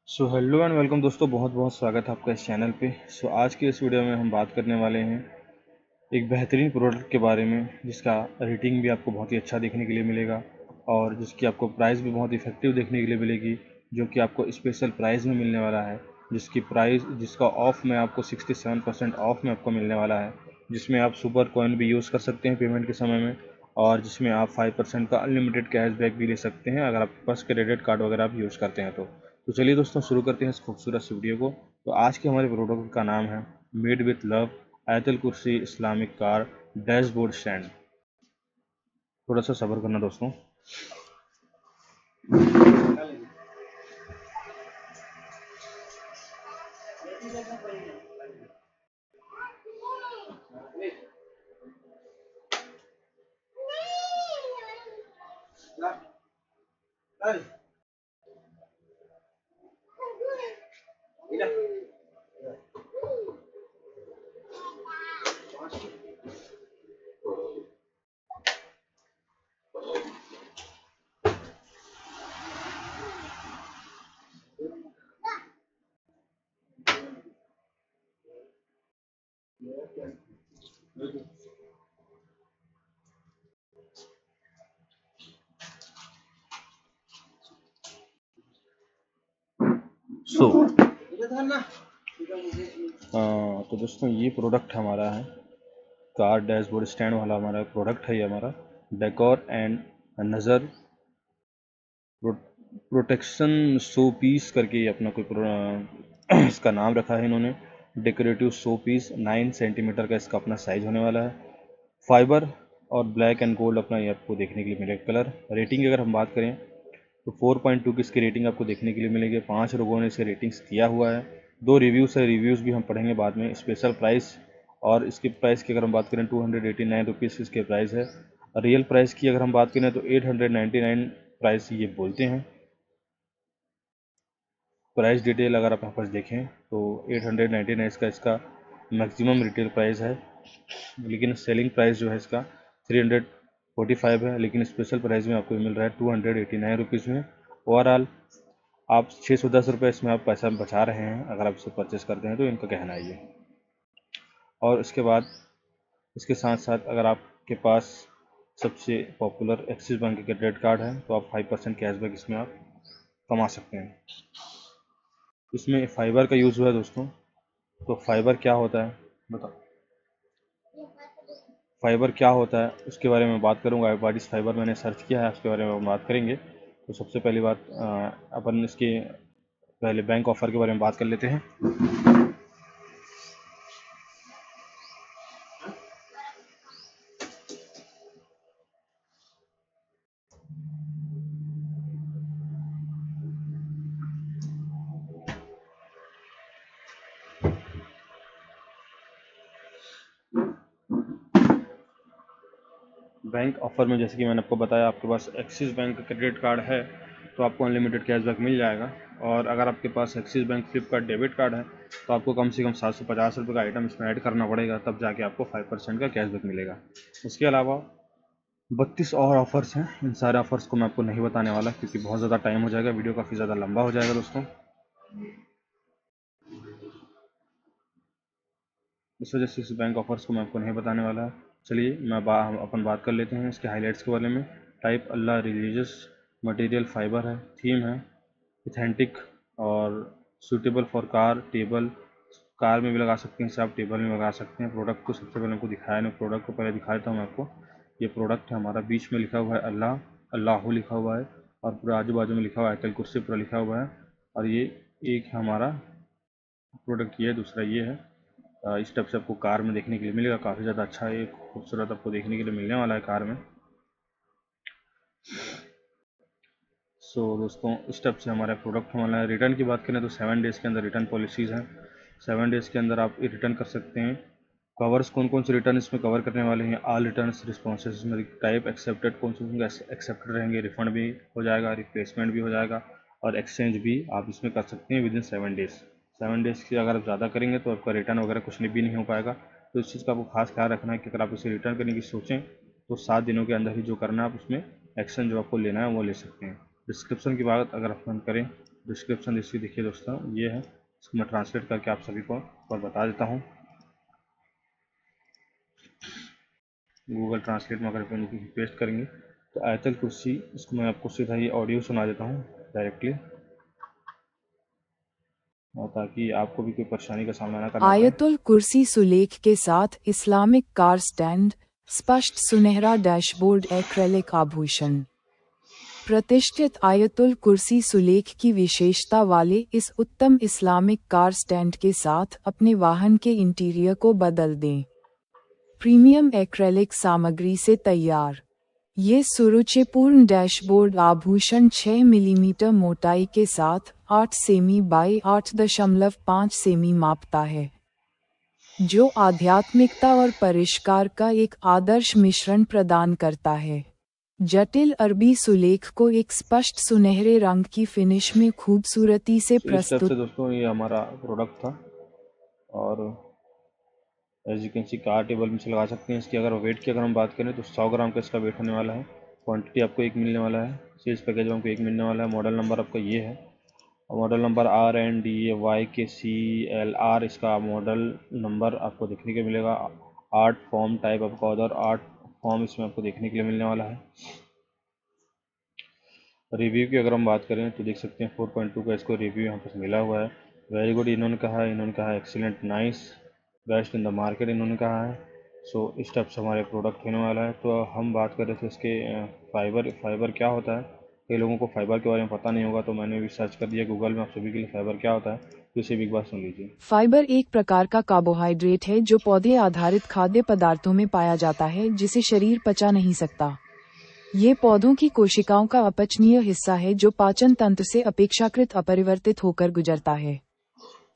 So hello and welcome दोस्तों, बहुत बहुत स्वागत है आपका इस चैनल पे। आज की इस वीडियो में हम बात करने वाले हैं एक बेहतरीन प्रोडक्ट के बारे में जिसका रेटिंग भी आपको बहुत ही अच्छा देखने के लिए मिलेगा और जिसकी आपको प्राइस भी बहुत इफेक्टिव देखने के लिए मिलेगी, जो कि आपको स्पेशल प्राइस में मिलने वाला है। जिसका ऑफ में आपको 67% ऑफ में आपको मिलने वाला है, जिसमें आप सुपर कॉइन भी यूज़ कर सकते हैं पेमेंट के समय में, और जिसमें आप 5% का अनलिमिटेड कैशबैक भी ले सकते हैं अगर आपके पास क्रेडिट कार्ड वगैरह आप यूज़ करते हैं तो चलिए दोस्तों, शुरू करते हैं इस खूबसूरत सी वीडियो को। तो आज के हमारे प्रोडक्ट का नाम है मेड विथ लव आयतल कुर्सी इस्लामिक कार डैशबोर्ड स्टैंड। थोड़ा सा सब्र करना दोस्तों। तो दोस्तों, ये प्रोडक्ट हमारा है कार डैशबोर्ड स्टैंड वाला हमारा प्रोडक्ट है। ये हमारा डेकोर एंड नज़र प्रोटेक्शन शो पीस करके ये अपना इसका नाम रखा है इन्होंने। डेकोरेटिव शो पीस 9 सेंटीमीटर का इसका अपना साइज होने वाला है। फाइबर और ब्लैक एंड गोल्ड अपना ये आपको देखने के लिए मिलेगा कलर। रेटिंग की अगर हम बात करें तो 4.2 की इसकी रेटिंग आपको देखने के लिए मिलेगी। 5 लोगों ने इसे रेटिंग्स दिया हुआ है। 2 रिव्यूज़ है, रिव्यूज़ भी हम पढ़ेंगे बाद में। स्पेशल प्राइस और इसकी प्राइस की अगर हम बात करें 289 रुपीज़ इसके प्राइस है। रियल प्राइस की अगर हम बात करें तो 899 प्राइस ये बोलते हैं। प्राइस डिटेल अगर आप यहाँ पर देखें तो 899 इसका मैक्सिमम रिटेल प्राइस है, लेकिन सेलिंग प्राइस जो है इसका 345 है, लेकिन स्पेशल प्राइस में आपको मिल रहा है 289 रुपीज़ में। ओवरऑल आप 610 रुपये इसमें आप पैसा बचा रहे हैं अगर आप इसे परचेस करते हैं तो, इनका कहना है ये। और इसके बाद इसके साथ साथ अगर आपके पास सबसे पॉपुलर एक्सिस बैंक का क्रेडिट कार्ड है तो आप 5% कैशबैक इसमें आप कमा सकते हैं। इसमें फाइबर का यूज़ हुआ है दोस्तों। तो फाइबर क्या होता है बताओ। फाइबर क्या होता है उसके बारे में बात करूंगा। व्हाट इज़ फाइबर मैंने सर्च किया है, उसके बारे में हम बात करेंगे। तो सबसे पहली बात अपन इसके पहले बैंक ऑफ़र के बारे में बात कर लेते हैं। बैंक ऑफ़र में जैसे कि मैंने आपको बताया, आपके पास एक्सिस बैंक का क्रेडिट कार्ड है तो आपको अनलिमिटेड कैशबैक मिल जाएगा। और अगर आपके पास Axis bank Flipkart debit card है तो आपको कम से कम 750 रुपये का आइटम इसमें ऐड करना पड़ेगा, तब जाके आपको 5% का कैशबैक मिलेगा। उसके अलावा 32 और ऑफ़र्स हैं। इन सारे ऑफ़र्स को मैं आपको नहीं बताने वाला क्योंकि बहुत ज़्यादा टाइम हो जाएगा, वीडियो काफ़ी ज़्यादा लंबा हो जाएगा दोस्तों। इस वजह से इस बैंक ऑफर्स को मैं आपको नहीं बताने वाला। चलिए हम अपन बात कर लेते हैं इसके हाइलाइट्स के बारे में। टाइप अल्लाह रिलीजियस मटेरियल फाइबर है, थीम है ऑथेंटिक और suitable for car table. Car में भी लगा सकते हैं इसे, आप टेबल में लगा सकते हैं। प्रोडक्ट को सबसे पहले हमको दिखाया नहीं, प्रोडक्ट को पहले दिखाया था मैं आपको। ये प्रोडक्ट है हमारा, बीच में लिखा हुआ है अल्लाह, अल्लाहू लिखा हुआ है, और पूरा आजू बाजू में लिखा हुआ है आयतल कुर्सी पूरा लिखा हुआ है। और ये एक हमारा प्रोडक्ट ये है, दूसरा ये है। इस टाइप से आपको कार में देखने के लिए मिलेगा। काफ़ी ज़्यादा अच्छा है, खूबसूरत आपको देखने के लिए मिलने वाला है कार में। दोस्तों, इस टाइप से हमारा प्रोडक्ट हमारा है। रिटर्न की बात करें तो 7 डेज़ के अंदर रिटर्न पॉलिसीज़ हैं। 7 डेज़ के अंदर आप रिटर्न कर सकते हैं। कवर्स कौन कौन से रिटर्न इसमें कवर करने वाले हैं? ऑल रिटर्न रिस्पॉन्सेज इसमें टाइप एक्सेप्टेड कौन से एक्सेप्टेड रहेंगे, रिफंड भी हो जाएगा, रिप्लेसमेंट भी हो जाएगा, और एक्सचेंज भी आप इसमें कर सकते हैं विद इन 7 डेज़। 7 डेज़ की अगर आप ज़्यादा करेंगे तो आपका रिटर्न वगैरह कुछ भी नहीं हो पाएगा। तो इस चीज़ का आपको खास ख्याल रखना है कि अगर आप इसे रिटर्न करने की सोचें तो 7 दिनों के अंदर ही जो करना है आप उसमें एक्शन जो आपको लेना है वो ले सकते हैं। डिस्क्रिप्शन की बात अगर अपन करें डिस्क्रिप्शन इसकी देखिए दोस्तों, ये है, इसको मैं ट्रांसलेट करके आप सभी को और बता देता हूँ। गूगल ट्रांसलेट में अगर अपन पेस्ट करेंगे तो आयतल कुर्सी, इसको मैं आपको सीधा ये ऑडियो सुना देता हूँ डायरेक्टली, और ताकि आपको भी कोई परेशानी का सामना ना करना पड़े। आयतुल कुर्सी सुलेख के साथ इस्लामिक कार स्टैंड, स्पष्ट सुनहरा डैशबोर्ड, एक्रेलिक आभूषण। प्रतिष्ठित आयतुल कुर्सी सुलेख की विशेषता वाले इस उत्तम इस्लामिक कार स्टैंड के साथ अपने वाहन के इंटीरियर को बदल दें। प्रीमियम एक्रेलिक सामग्री से तैयार ये सुरुचिपूर्ण डैशबोर्ड आभूषण 6 मिलीमीटर मोटाई के साथ 8 सेमी बाई 8.5 सेमी मापता है, जो आध्यात्मिकता और परिष्कार का एक आदर्श मिश्रण प्रदान करता है। जटिल अरबी सुलेख को एक स्पष्ट सुनहरे रंग की फिनिश में खूबसूरती से प्रस्तुत। इस तरह से दोस्तों ये हमारा प्रोडक्ट था, और as you can see car table में से लगा सकते हैं। इसकी अगर वेट की अगर हम बात करें तो 100 ग्राम का इसका वेट होने वाला है। क्वांटिटी आपको एक मिलने वाला है, सेल्स पैकेज में आपको एक मिलने वाला है। मॉडल नंबर आपका ये है, और मॉडल नंबर RNDAYKCLR इसका मॉडल नंबर आपको देखने को मिलेगा। 8 फॉर्म टाइप आपका उधर 8 फॉर्म इसमें आपको देखने के लिए मिलने वाला है। रिव्यू की अगर हम बात करें तो देख सकते हैं 4.2 का इसको रिव्यू यहाँ पर मिला हुआ है। वेरी गुड इन्होंने कहा है, excellent, nice, best in the market इन्होंने कहा है। सो इस टाइप से हमारे प्रोडक्ट होने वाला है। तो हम बात कर रहे थे इसके फाइबर क्या होता है। कई लोगों को फाइबर के बारे में पता नहीं होगा, तो मैंने भी सर्च कर दिया गूगल में आप सभी के लिए फाइबर क्या होता है, तो इसे भी एक बार सुन लीजिए। फाइबर एक प्रकार का कार्बोहाइड्रेट है जो पौधे आधारित खाद्य पदार्थों में पाया जाता है, जिसे शरीर पचा नहीं सकता। ये पौधों की कोशिकाओं का अपचनीय हिस्सा है जो पाचन तंत्र से अपेक्षाकृत अपरिवर्तित होकर गुजरता है।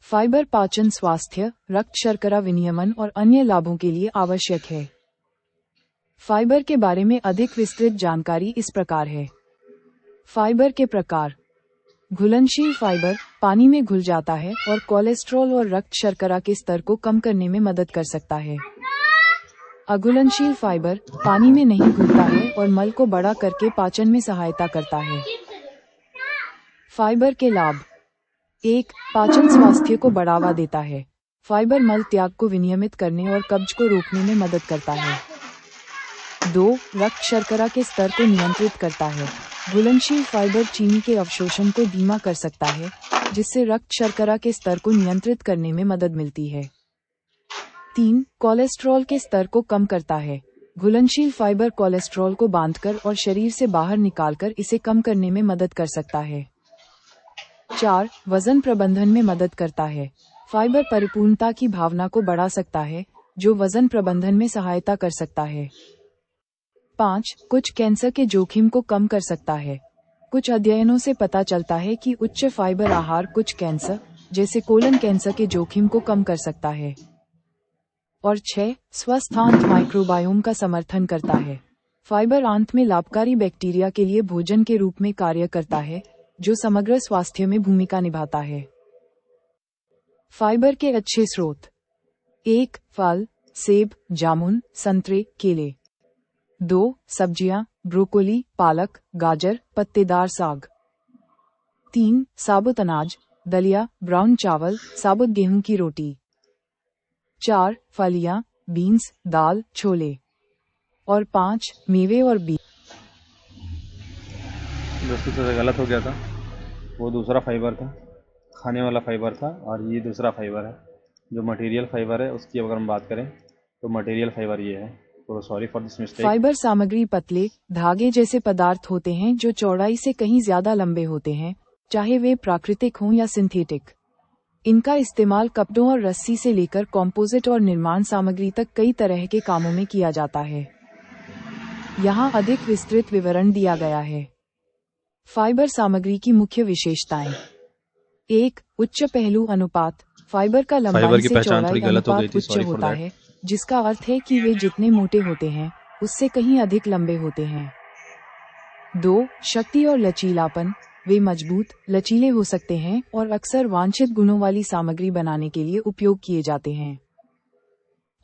फाइबर पाचन, स्वास्थ्य, रक्त शर्करा विनियमन और अन्य लाभों के लिए आवश्यक है। फाइबर के बारे में अधिक विस्तृत जानकारी इस प्रकार है। फाइबर के प्रकार: घुलनशील फाइबर पानी में घुल जाता है और कोलेस्ट्रॉल और रक्त शर्करा के स्तर को कम करने में मदद कर सकता है। अघुलनशील फाइबर पानी में नहीं घुलता है और मल को बड़ा करके पाचन में सहायता करता है। फाइबर के लाभ: 1. पाचन स्वास्थ्य को बढ़ावा देता है। फाइबर मल त्याग को विनियमित करने और कब्ज को रोकने में मदद करता है। 2. रक्त शर्करा के स्तर को नियंत्रित करता है। घुलनशील फाइबर चीनी के अवशोषण को धीमा कर सकता है, जिससे रक्त शर्करा के स्तर को नियंत्रित करने में मदद मिलती है। 3. कोलेस्ट्रॉल के स्तर को कम करता है। घुलनशील फाइबर कोलेस्ट्रॉल को बांधकर और शरीर से बाहर निकालकर इसे कम करने में मदद कर सकता है। 4. वजन प्रबंधन में मदद करता है। फाइबर परिपूर्णता की भावना को बढ़ा सकता है, जो वजन प्रबंधन में सहायता कर सकता है। 5. कुछ कैंसर के जोखिम को कम कर सकता है। कुछ अध्ययनों से पता चलता है कि उच्च फाइबर आहार कुछ कैंसर, जैसे कोलन कैंसर के जोखिम को कम कर सकता है। और 6. स्वस्थ आंत माइक्रोबायोम का समर्थन करता है। फाइबर आंत में लाभकारी बैक्टीरिया के लिए भोजन के रूप में कार्य करता है, जो समग्र स्वास्थ्य में भूमिका निभाता है। फाइबर के अच्छे स्रोत: 1. फल, सेब, जामुन, संतरे, केले। 2. सब्जियां, ब्रोकोली, पालक, गाजर, पत्तेदार साग। 3. साबुत अनाज, दलिया, ब्राउन चावल, साबुत गेहूं की रोटी। 4. फलियां, बीन्स, दाल, छोले। और 5. मेवे और बीज। दोस्तों थोड़ा गलत हो गया था, वो दूसरा फाइबर था, खाने वाला फाइबर था, और ये दूसरा फाइबर है। जो मटेरियल फाइबर है उसकी अगर हम बात करें तो मटेरियल फाइबर ये है। तो sorry for this mistake. Fibre सामग्री पतले धागे जैसे पदार्थ होते हैं जो चौड़ाई से कहीं ज्यादा लंबे होते हैं, चाहे वे प्राकृतिक हों या सिंथेटिक। इनका इस्तेमाल कपड़ों और रस्सी से लेकर कॉम्पोजिट और निर्माण सामग्री तक कई तरह के कामों में किया जाता है। यहाँ अधिक विस्तृत विवरण दिया गया है। फाइबर सामग्री की मुख्य विशेषताएं: 1. उच्च पहलू अनुपात: फाइबर का लंबाई से चौड़ाई अनुपात उच्च होता है, जिसका अर्थ है कि वे जितने मोटे होते हैं उससे कहीं अधिक लंबे होते हैं। 2. शक्ति और लचीलापन: वे मजबूत, लचीले हो सकते हैं और अक्सर वांछित गुणों वाली सामग्री बनाने के लिए उपयोग किए जाते हैं।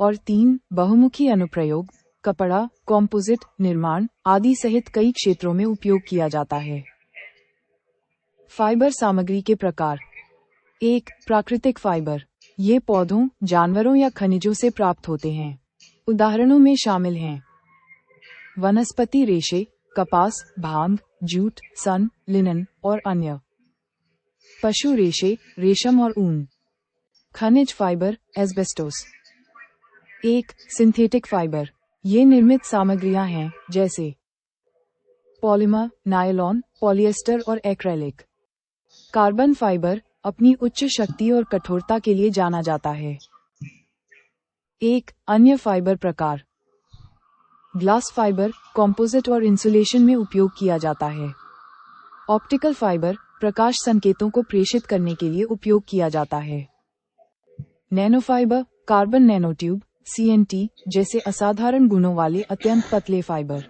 और 3. बहुमुखी अनुप्रयोग: कपड़ा, कॉम्पोजिट, निर्माण आदि सहित कई क्षेत्रों में उपयोग किया जाता है। फाइबर सामग्री के प्रकार। 1. प्राकृतिक फाइबर। ये पौधों, जानवरों या खनिजों से प्राप्त होते हैं। उदाहरणों में शामिल हैं वनस्पति रेशे, कपास, भांग, जूट, सन, लिनन और अन्य। पशु रेशे, रेशम और ऊन। खनिज फाइबर, एस्बेस्टोस। 1. Synthetic fibre. ये निर्मित सामग्रियां हैं, जैसे पॉलीमर, नायलॉन, पॉलिएस्टर और एक्रेलिक। कार्बन फाइबर अपनी उच्च शक्ति और कठोरता के लिए जाना जाता है। 1. अन्य फाइबर प्रकार। ग्लास फाइबर कंपोजिट और इंसुलेशन में उपयोग किया जाता है। ऑप्टिकल फाइबर प्रकाश संकेतों को प्रेषित करने के लिए उपयोग किया जाता है। नैनोफाइबर कार्बन नैनोट्यूब CNT जैसे असाधारण गुणों वाले अत्यंत पतले फाइबर।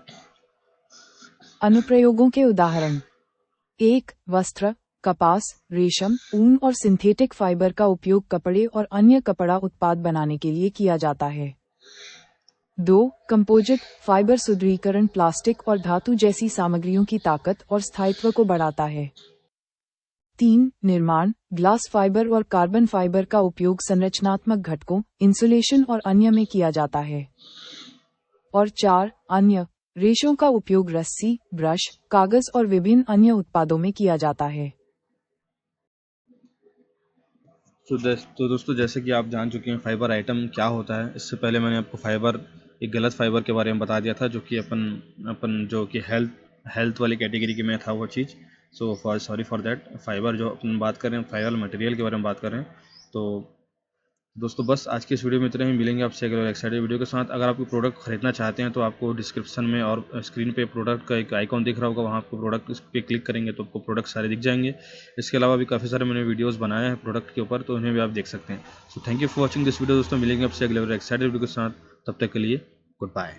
अनुप्रयोगों के उदाहरण। 1. वस्त्र, कपास, रेशम, ऊन और सिंथेटिक फाइबर का उपयोग कपड़े और अन्य कपड़ा उत्पाद बनाने के लिए किया जाता है। 2. कंपोजिट फाइबर सुदृढ़ीकरण प्लास्टिक और धातु जैसी सामग्रियों की ताकत और स्थायित्व को बढ़ाता है। 3. निर्माण ग्लास फाइबर और कार्बन फाइबर का उपयोग संरचनात्मक घटकों, इंसुलेशन और अन्य में किया जाता है। और 4. अन्य रेशों का उपयोग रस्सी, ब्रश, कागज और विभिन्न अन्य उत्पादों में किया जाता है। तो दोस्तों, जैसे कि आप जान चुके हैं फाइबर आइटम क्या होता है। इससे पहले मैंने आपको फाइबर, एक गलत फाइबर के बारे में बता दिया था, जो कि अपन जो कि हेल्थ वाली कैटेगरी के में था वो चीज़। Sorry for that. फाइबर जो अपन बात कर रहे हैं, फाइबर मटेरियल के बारे में बात कर रहे हैं। तो दोस्तों, बस आज की इस वीडियो में इतना ही। मिलेंगे आपसे अगले एक्साइटेड वीडियो के साथ। अगर आप कोई प्रोडक्ट खरीदना चाहते हैं तो आपको डिस्क्रिप्शन में और स्क्रीन पे प्रोडक्ट का एक आइकॉन दिख रहा होगा, वहाँ आपको प्रोडक्ट पे क्लिक करेंगे तो आपको प्रोडक्ट सारे दिख जाएंगे। इसके अलावा भी काफ़ी सारे मैंने वीडियोस बनाए हैं प्रोडक्ट के ऊपर, तो उन्हें भी आप देख सकते हैं। So thank you for watching this video दोस्तों। मिलेंगे आपसे अगले एक्साइटेड वीडियो के साथ। तब तक के लिए गुड बाय।